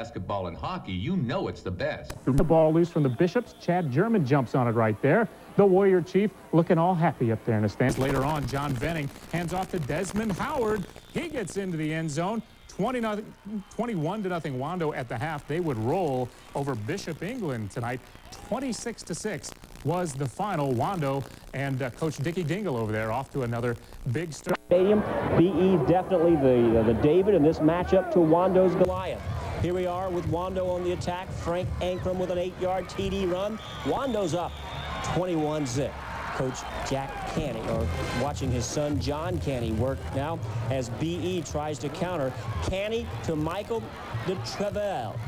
Basketball and hockey, you know it's the best. The ball loose from the Bishops. Chad German jumps on it right there. The Warrior Chief looking all happy up there in the stands. Later on, John Venning hands off to Desmond Howard. He gets into the end zone. 21-0 Wando at the half. They would roll over Bishop England tonight. 26-6 was the final. Wando and Coach Dickie Dingle over there off to another big start. Stadium, BE definitely the David in this matchup to Wando's Goliath. Here we are with Wando on the attack. Frank Ankrum with an 8-yard TD run. Wando's up 21-zip. Coach Jack Canny, or watching his son John Canny work now as BE tries to counter. Canny to Michael DeTrevelle.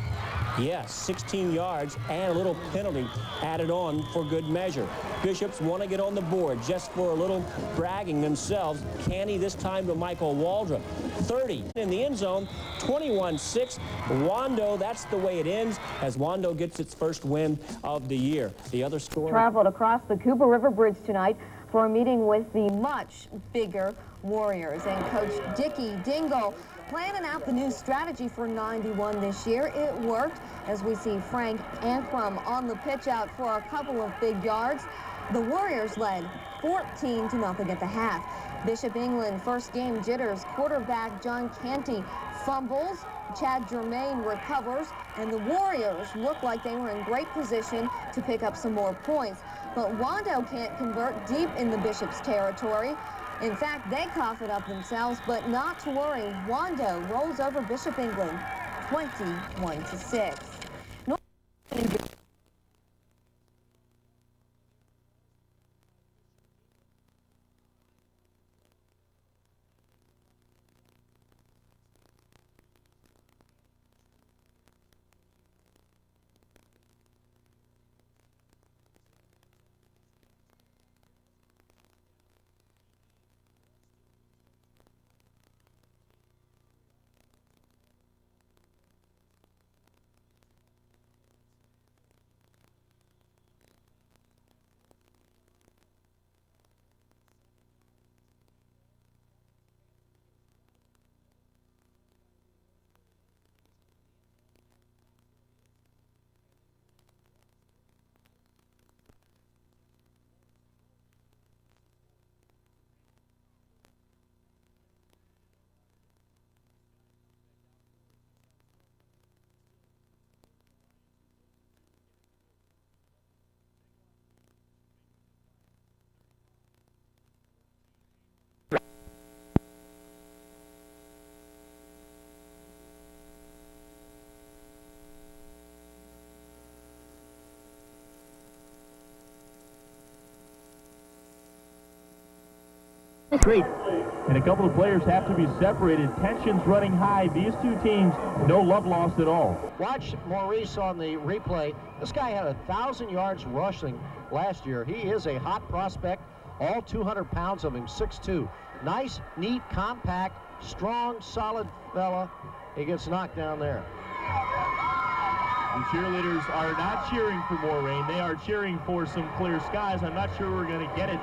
Yes, 16 yards and a little penalty added on for good measure. Bishops want to get on the board just for a little bragging themselves. Canny this time to Michael Waldron. 30 in the end zone, 21-6. Wando, that's the way it ends as Wando gets its first win of the year. The other score traveled across the Cooper River Bridge tonight for a meeting with the much bigger Warriors and Coach Dickie Dingle planning out the new strategy for 91 this year. It worked as we see Frank Ankrum on the pitch out for a couple of big yards. The Warriors led 14-0 at the half. Bishop England first game jitters. Quarterback John Canty fumbles. Chad Germain recovers, and the Warriors look like they were in great position to pick up some more points. But Wando can't convert deep in the Bishop's territory. In fact, they cough it up themselves, but not to worry. Wando rolls over Bishop England 21-6. Great. And a couple of players have to be separated. Tensions running high. These two teams, no love lost at all. Watch Maurice on the replay. This guy had 1,000 yards rushing last year. He is a hot prospect. All 200 pounds of him, 6'2". Nice, neat, compact, strong, solid fella. He gets knocked down there. The cheerleaders are not cheering for more rain. They are cheering for some clear skies. I'm not sure we're going to get it.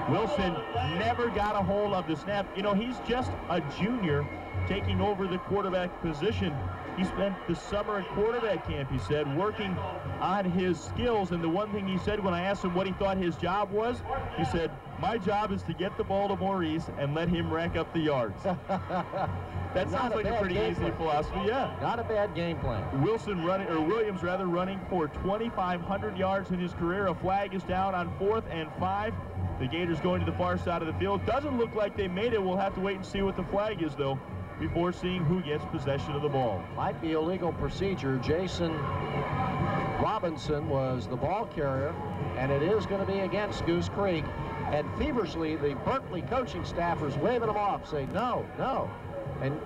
Wilson never got a hold of the snap. You know, he's just a junior taking over the quarterback position. He spent the summer at quarterback camp, he said, working on his skills. And the one thing he said when I asked him what he thought his job was, he said, my job is to get the ball to Maurice and let him rack up the yards. That sounds like a pretty easy philosophy, yeah. Not a bad game plan. Williams running for 2,500 yards in his career. A flag is down on 4th and 5. The Gators going to the far side of the field. Doesn't look like they made it. We'll have to wait and see what the flag is, though, before seeing who gets possession of the ball. Might be illegal procedure. Jason Robinson was the ball carrier, and it is going to be against Goose Creek. And feverishly, the Berkeley coaching staffers waving them off, saying, no, no. And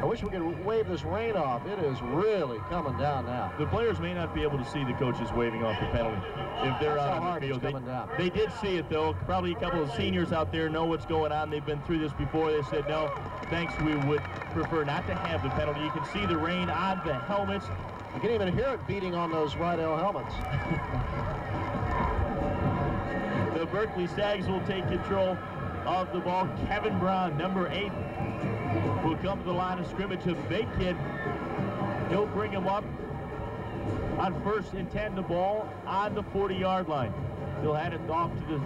I wish we could wave this rain off. It is really coming down now. The players may not be able to see the coaches waving off the penalty if they're out on the field. They did see it, though. Probably a couple of seniors out there know what's going on. They've been through this before. They said, no, thanks, we would prefer not to have the penalty. You can see the rain on the helmets. You can even hear it beating on those Rydell helmets. The Berkeley Stags will take control of the ball. Kevin Brown, number 8, will come to the line of scrimmage. A big kid He'll bring him up on 1st and 10, the ball on the 40-yard line. He'll hand it off to the,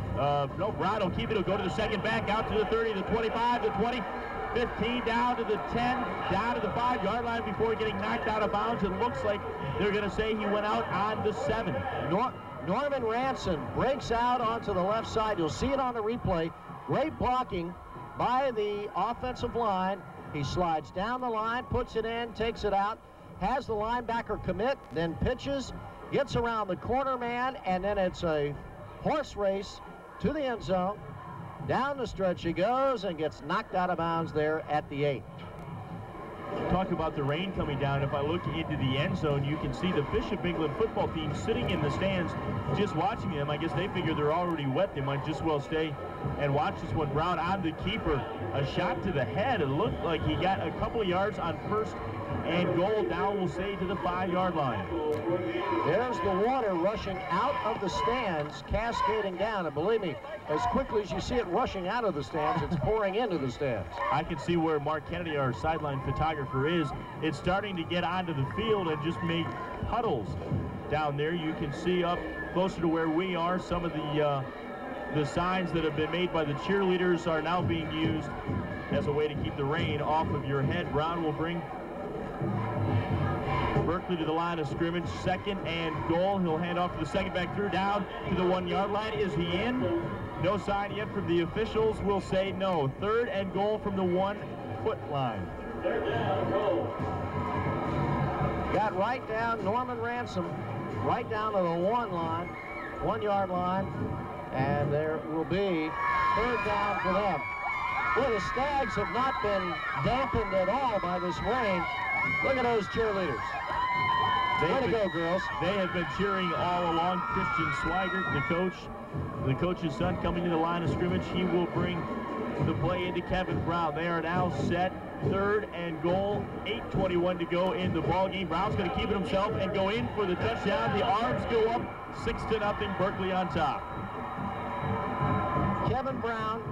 no, Brown will keep it. He'll go to the second back, out to the 30, the 25, the 20, 15, down to the 10, down to the 5-yard line before getting knocked out of bounds. It looks like they're going to say he went out on the 7. Norman Ranson breaks out onto the left side. You'll see it on the replay. Great blocking by the offensive line. He slides down the line, puts it in, takes it out, has the linebacker commit, then pitches, gets around the corner man, and then it's a horse race to the end zone. Down the stretch he goes and gets knocked out of bounds there at the 8. Talk about the rain coming down. If I look into the end zone, you can see the Bishop England football team sitting in the stands just watching them. I guess they figure they're already wet. They might just well stay and watch this one. Brown on the keeper. A shot to the head. It looked like he got a couple of yards on 1st and goal. Down, we'll say, to the 5-yard line. There's the water rushing out of the stands, cascading down. And believe me, as quickly as you see it rushing out of the stands, it's pouring into the stands. I can see where Mark Kennedy, our sideline photographer, is. It's starting to get onto the field and just make puddles down there. You can see up closer to where we are, some of the signs that have been made by the cheerleaders are now being used as a way to keep the rain off of your head. Brown will bring Berkeley to the line of scrimmage, 2nd and goal. He'll hand off to the second back through, down to the 1-yard line. Is he in? No sign yet from the officials. Will say no. 3rd and goal from the 1-foot line. Got right down, Norman Ransom, right down to the 1-yard line, and there will be 3rd down for them. Well, the Stags have not been dampened at all by this rain. Look at those cheerleaders. Way to go, girls. They have been cheering all along. Christian Swigert, the coach's son, coming to the line of scrimmage. He will bring the play into Kevin Brown. They are now set, 3rd and goal, 8:21 to go in the ball game. Brown's going to keep it himself and go in for the touchdown. The arms go up, 6-0, Berkeley on top. Kevin Brown,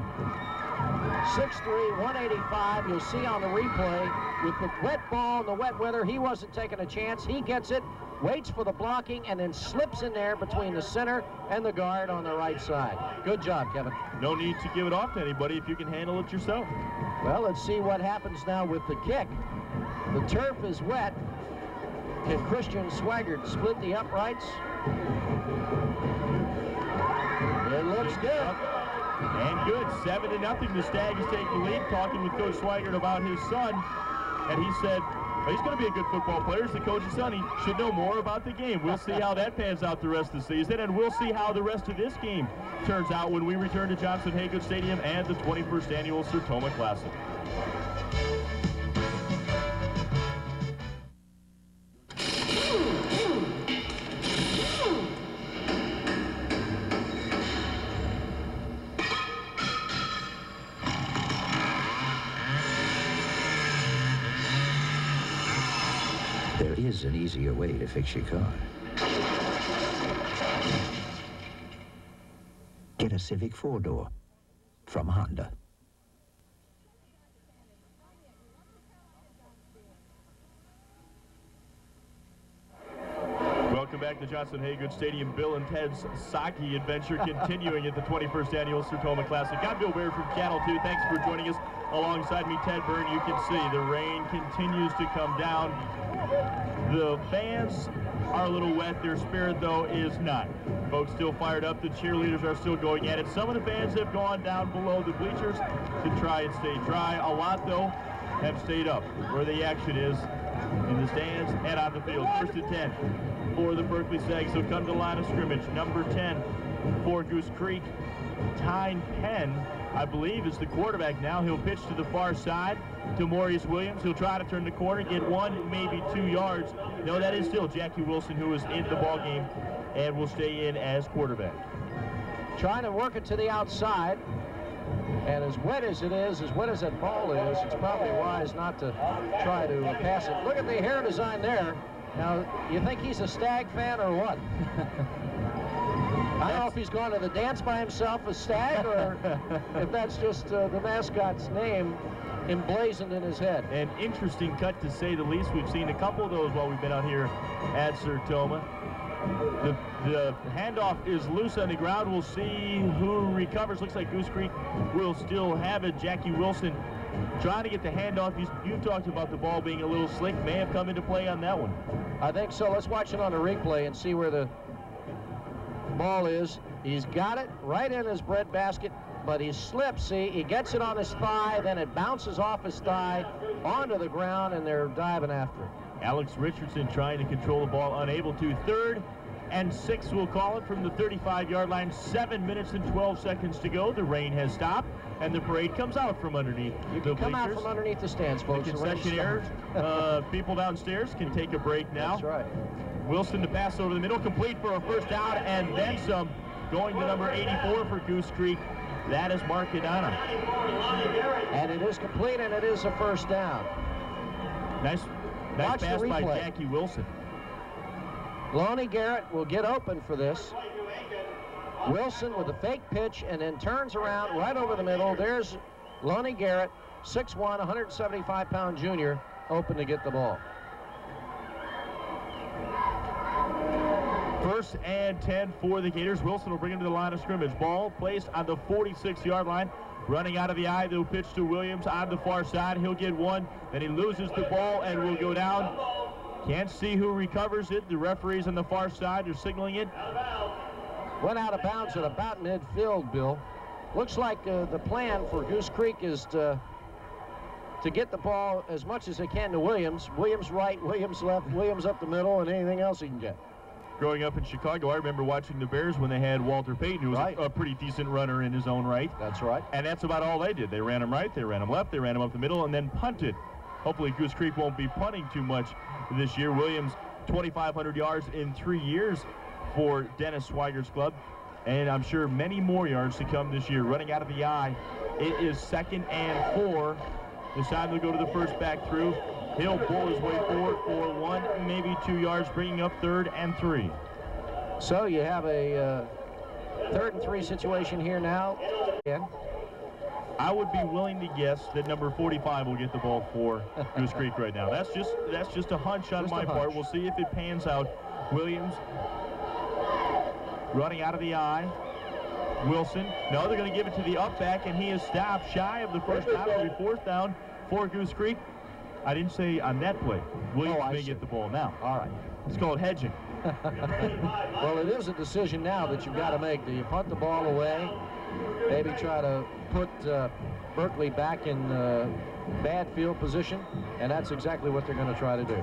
6'3", 185. You'll see on the replay with the wet ball in the wet weather, he wasn't taking a chance. He gets it, waits for the blocking, and then slips in there between the center and the guard on the right side. Good job, Kevin. No need to give it off to anybody if you can handle it yourself. Well, let's see what happens now with the kick. The turf is wet. Can Christian Swigert split the uprights? It looks good. And good, 7-0. The Stags take the lead. Talking with Coach Swigert about his son, and he said, well, he's going to be a good football player. He's the coach's son. He should know more about the game. We'll see how that pans out the rest of the season, and we'll see how the rest of this game turns out when we return to Johnson-Haygood Stadium and the 21st Annual Sertoma Classic. There is an easier way to fix your car. Get a Civic 4-door from Honda. Welcome back to Johnson-Haygood Stadium. Bill and Ted's Sake adventure continuing at the 21st Annual Sertoma Classic. I'm Bill Baird from Channel 2. Thanks for joining us. Alongside me, Ted Byrne. You can see the rain continues to come down. The fans are a little wet. Their spirit, though, is not. Folks still fired up. The cheerleaders are still going at it. Some of the fans have gone down below the bleachers to try and stay dry. A lot, though, have stayed up where the action is in the stands and on the field. 1st and 10 for the Berkeley Stags. So come to the line of scrimmage. Number 10 for Goose Creek. Tyne Penn, I believe, is the quarterback now. He'll pitch to the far side to Maurice Williams. He'll try to turn the corner, get 1, maybe 2 yards. No, that is still Jackie Wilson, who is in the ball game and will stay in as quarterback. Trying to work it to the outside. And as wet as it is, as wet as that ball is, it's probably wise not to try to pass it. Look at the hair design there. Now, you think he's a Stag fan or what? I don't know if he's gone to the dance by himself, a stag, or if that's just the mascot's name emblazoned in his head. An interesting cut, to say the least. We've seen a couple of those while we've been out here at Sertoma. The handoff is loose on the ground. We'll see who recovers. Looks like Goose Creek will still have it. Jackie Wilson trying to get the handoff. You talked about the ball being a little slick. May have come into play on that one. I think so. Let's watch it on the replay and see where the ball is. He's got it right in his bread basket, but he slips. See, he gets it on his thigh, then it bounces off his thigh onto the ground, and they're diving after it. Alex Richardson trying to control the ball, unable to. 3rd and 6, we'll call it, from the 35-yard line. 7 minutes and 12 seconds to go. The rain has stopped, and the parade comes out from underneath You can come out from underneath the stands, folks. The concessionaires, people downstairs can take a break now. That's right. Wilson to pass over the middle, complete for a first down, and then some. Going to number 84 for Goose Creek. That is Mark Cadana. And it is complete, and it is a first down. Nice Watch pass the by replay. Jackie Wilson. Lonnie Garrett will get open for this. Wilson with a fake pitch and then turns around right over the middle. There's Lonnie Garrett, 6'1", 175-pound junior, open to get the ball. 1st and 10 for the Gators. Wilson will bring him to the line of scrimmage. Ball placed on the 46-yard line. Running out of the eye, they'll pitch to Williams on the far side. He'll get one, then he loses the ball and will go down. Can't see who recovers it. The referees on the far side are signaling it. Went out of bounds at about midfield, Bill. Looks like the plan for Goose Creek is to get the ball as much as they can to Williams. Williams right, Williams left, Williams up the middle, and anything else he can get. Growing up in Chicago, I remember watching the Bears when they had Walter Payton, who was Right. a pretty decent runner in his own right. That's right. And that's about all they did. They ran him right, they ran him left, they ran him up the middle, and then punted. Hopefully Goose Creek won't be punting too much this year. Williams, 2,500 yards in 3 years for Dennis Swiger's club. And I'm sure many more yards to come this year. Running out of the eye, it is 2nd and 4. This time they'll go to the first back through. He'll pull his way forward for 1, maybe 2 yards, bringing up 3rd and 3. So you have a 3rd and 3 situation here now. Yeah. I would be willing to guess that number 45 will get the ball for Goose Creek right now. That's just a hunch on my part. We'll see if it pans out. Williams running out of the eye. Wilson. No, they're going to give it to the up back, and he is stopped shy of the first down. It'll be 4th down for Goose Creek. I didn't say on that play. Williams may get the ball now. All right. It's called hedging. Well, it is a decision now that you've got to make. Do you punt the ball away? Maybe try to put Berkeley back in bad field position? And that's exactly what they're going to try to do.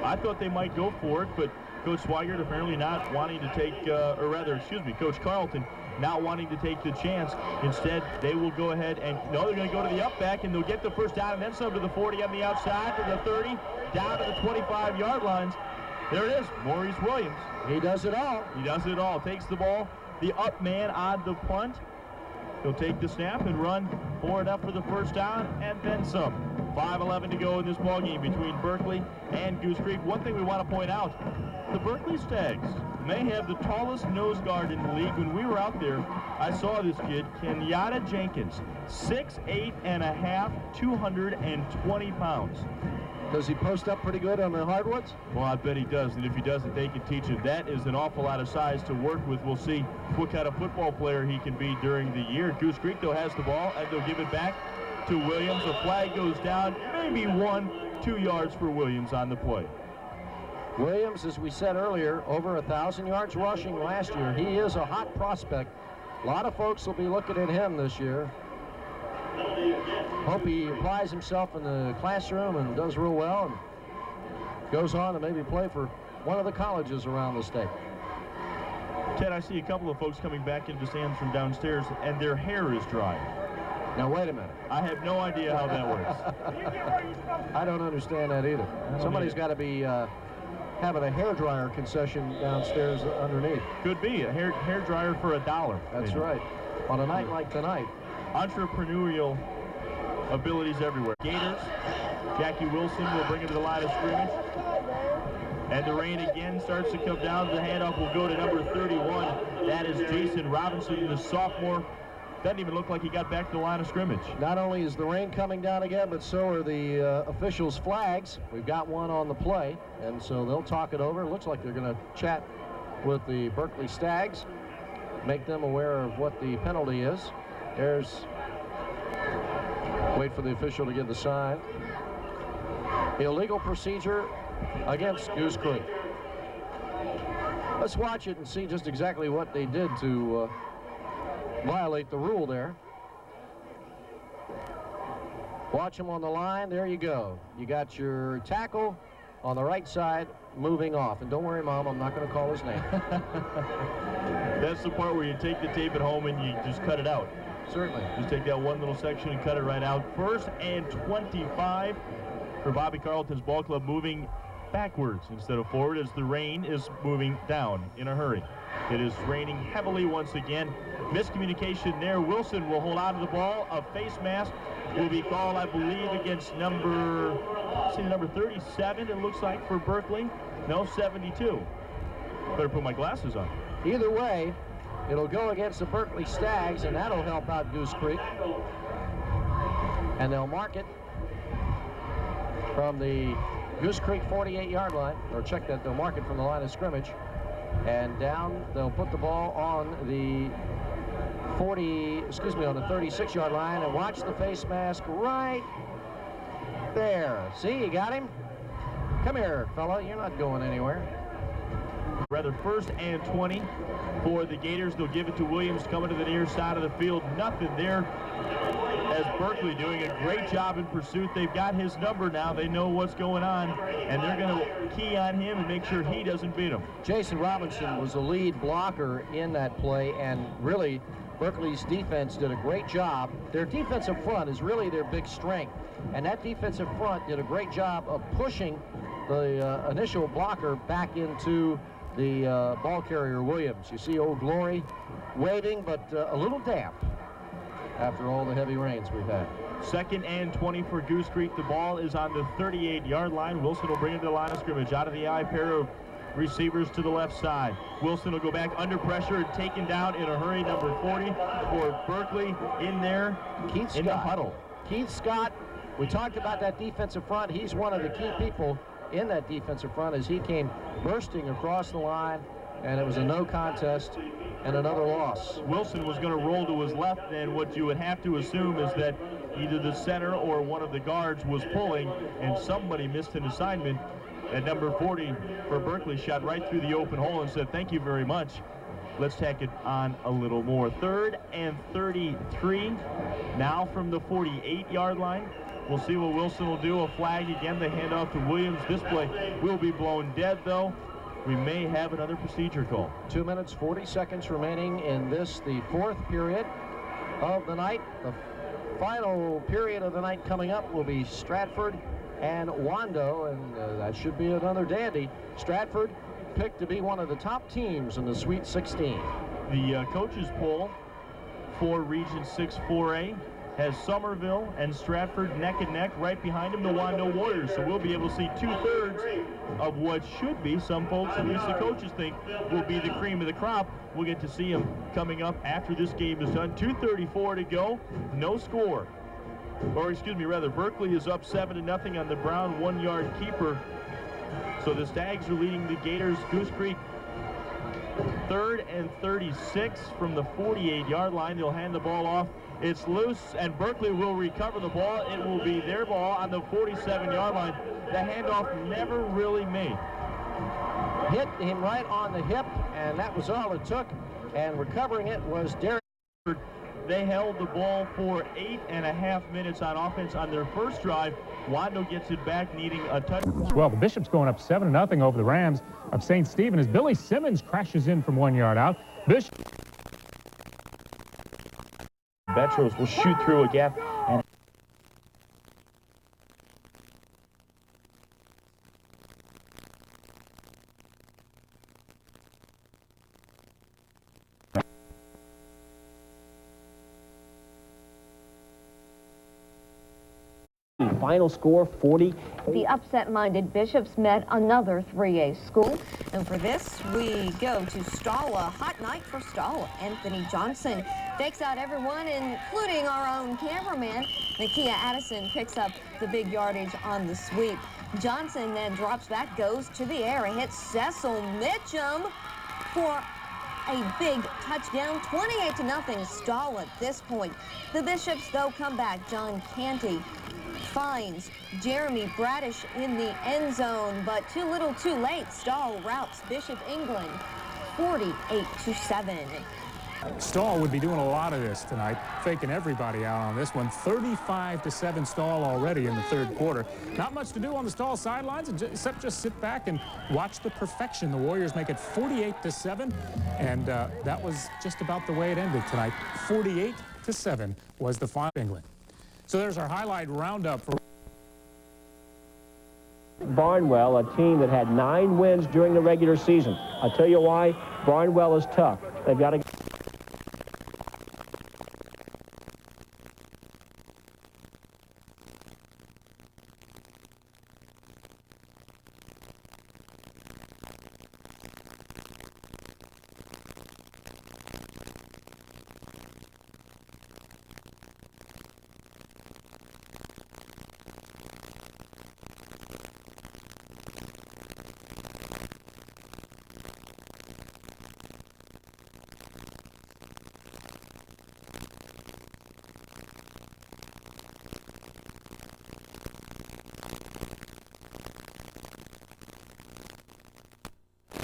I thought they might go for it, but Coach Swigert apparently not wanting to take, Coach Carlton not wanting to take the chance. Instead, they will go ahead and, no, they're going to go to the up back, and they'll get the first down, and then some to the 40 on the outside, to the 30, down to the 25-yard lines. There it is, Maurice Williams. He does it all. He does it all. Takes the ball, the up man on the punt. He'll take the snap and run for it up for the first down, and then some. 5:11 to go in this ballgame between Berkeley and Goose Creek. One thing we want to point out, the Berkeley Stags may have the tallest nose guard in the league. When we were out there, I saw this kid, Kenyatta Jenkins, 6'8.5", 220 pounds. Does he post up pretty good on the hardwoods? Well, I bet he does, and if he doesn't, they can teach him. That is an awful lot of size to work with. We'll see what kind of football player he can be during the year. Goose Creek, though, has the ball, and they'll give it back to Williams. A flag goes down, maybe 1-2 yards for Williams on the play. Williams, as we said earlier, over 1,000 yards rushing last year. He is a hot prospect. A lot of folks will be looking at him this year. Hope he applies himself in the classroom and does real well and goes on to maybe play for one of the colleges around the state. Ted, I see a couple of folks coming back into stands from downstairs, and their hair is dry. Now, wait a minute. I have no idea how that works. I don't understand that either. Somebody's got to be having a hairdryer concession downstairs underneath. Could be a hair dryer for $1. That's maybe. right. On a night like tonight. Entrepreneurial abilities everywhere. Gators, Jackie Wilson will bring it to the line of scrimmage. And the rain again starts to come down. The handoff will go to number 31. That is Jason Robinson, the sophomore. Doesn't even look like he got back to the line of scrimmage. Not only is the rain coming down again, but so are the officials' flags. We've got one on the play, and so they'll talk it over. It looks like they're going to chat with the Berkeley Stags, make them aware of what the penalty is. Wait for the official to give the sign. Illegal procedure against Goose Creek. Let's watch it and see just exactly what they did to violate the rule there. Watch him on the line. There you go. You got your tackle on the right side moving off. And don't worry, Mom, I'm not going to call his name. That's the part where you take the tape at home and you just cut it out. Certainly. Just take that one little section and cut it right out. 1st and 25 for Bobby Carlton's ball club, moving backwards instead of forward as the rain is moving down in a hurry. It is raining heavily once again. Miscommunication there. Wilson will hold on to the ball. A face mask will be called, I believe, against number 37, it looks like, for Berkeley. No, 72. Better put my glasses on. Either way, it'll go against the Berkeley Stags, and that'll help out Goose Creek. And they'll mark it from the Goose Creek 48-yard line, or check that, they'll mark it from the line of scrimmage. And down, they'll put the ball on the on the 36-yard line, and watch the face mask right there. See, you got him? Come here, fella, you're not going anywhere. Rather, 1st and 20 for the Gators. They'll give it to Williams coming to the near side of the field. Nothing there as Berkeley doing a great job in pursuit. They've got his number now. They know what's going on, and they're going to key on him and make sure he doesn't beat them. Jason Robinson was the lead blocker in that play, and really Berkeley's defense did a great job. Their defensive front is really their big strength, and that defensive front did a great job of pushing the initial blocker back into the ball carrier Williams. You see Old Glory waving, but a little damp after all the heavy rains we've had. 2nd and 20 for Goose Creek. The ball is on the 38-yard line. Wilson will bring it to the line of scrimmage. Out of the eye, pair of receivers to the left side. Wilson will go back under pressure and taken down in a hurry. Number 40 for Berkeley in there. Keith in Scott. The huddle. Keith Scott, we talked about that defensive front. He's one of the key people in that defensive front as he came bursting across the line, and it was a no contest and another loss. Wilson was going to roll to his left, and what you would have to assume is that either the center or one of the guards was pulling, and somebody missed an assignment. At number 40 for Berkeley shot right through the open hole and said, "Thank you very much. Let's tack it on a little more." 3rd and 33 now from the 48-yard line. We'll see what Wilson will do. A flag again. They hand off to Williams. This play will be blown dead, though. We may have another procedure call. 2 minutes, 40 seconds remaining in this, the 4th period of the night. The final period of the night coming up will be Stratford and Wando, and that should be another dandy. Stratford picked to be one of the top teams in the Sweet 16. The coaches poll for Region 6 4A has Somerville and Stratford neck and neck. Right behind them, the Wando Warriors. So we'll be able to see 2/3 of what should be, some folks, at least the coaches think, will be the cream of the crop. We'll get to see them coming up after this game is done. 2:34 to go, no score. Or excuse me, rather, Berkeley is up 7-0 on the Brown 1-yard keeper. So the Stags are leading the Gators. Goose Creek 3rd and 36 from the 48-yard line. They'll hand the ball off. It's loose, and Berkeley will recover the ball. It will be their ball on the 47-yard line. The handoff never really made. Hit him right on the hip, and that was all it took. And recovering it was Derek. They held the ball for 8.5 minutes on offense on their first drive. Wando gets it back, needing a touchdown. Well, the Bishop's going up 7-0 over the Rams of St. Stephen as Billy Simmons crashes in from 1 yard out. Bishop. Betros will shoot through a gap and Final score 40. The upset-minded Bishops met another 3A school. And for this, we go to Stall. A hot night for Stall. Anthony Johnson takes out everyone, including our own cameraman. Nakia Addison picks up the big yardage on the sweep. Johnson then drops back, goes to the air, and hits Cecil Mitchum for a big touchdown. 28-0 Stall at this point. The Bishops, though, come back. John Canty finds Jeremy Bradish in the end zone, but too little too late. Stall routs Bishop England 48-7. Stall would be doing a lot of this tonight, faking everybody out on this one. 35-7 Stall already in the third quarter. Not much to do on the Stall sidelines except just sit back and watch the perfection. The Warriors make it 48-7, and that was just about the way it ended tonight. 48-7 was the final. England. So there's our highlight roundup for Barnwell, a team that had 9 wins during the regular season. I'll tell you why. Barnwell is tough. They've got to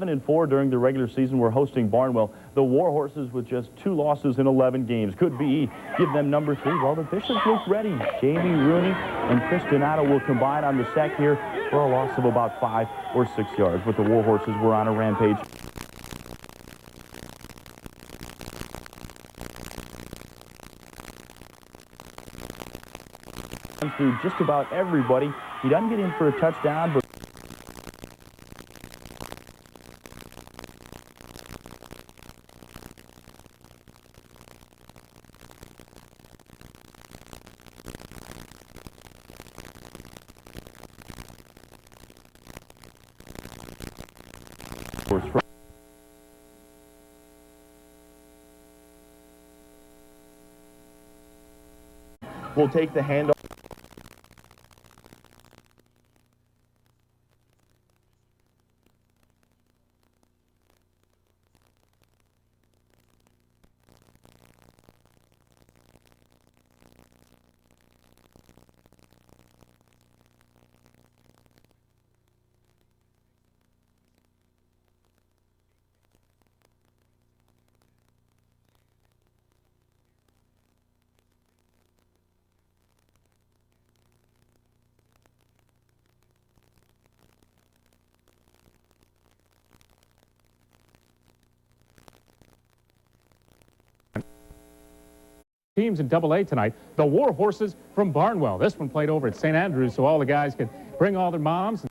and 4 during the regular season. We're hosting Barnwell. The Warhorses with just 2 losses in 11 games. Could be give them number 3. Well, the Bishops look ready. Jamie Rooney and Chris Donato will combine on the sack here for a loss of about 5 or 6 yards. But the Warhorses were on a rampage. Through just about everybody. He doesn't get in for a touchdown, but will take the handoff. teams in AA tonight. The Warhorses from Barnwell. This one played over at St. Andrews, so all the guys could bring all their moms.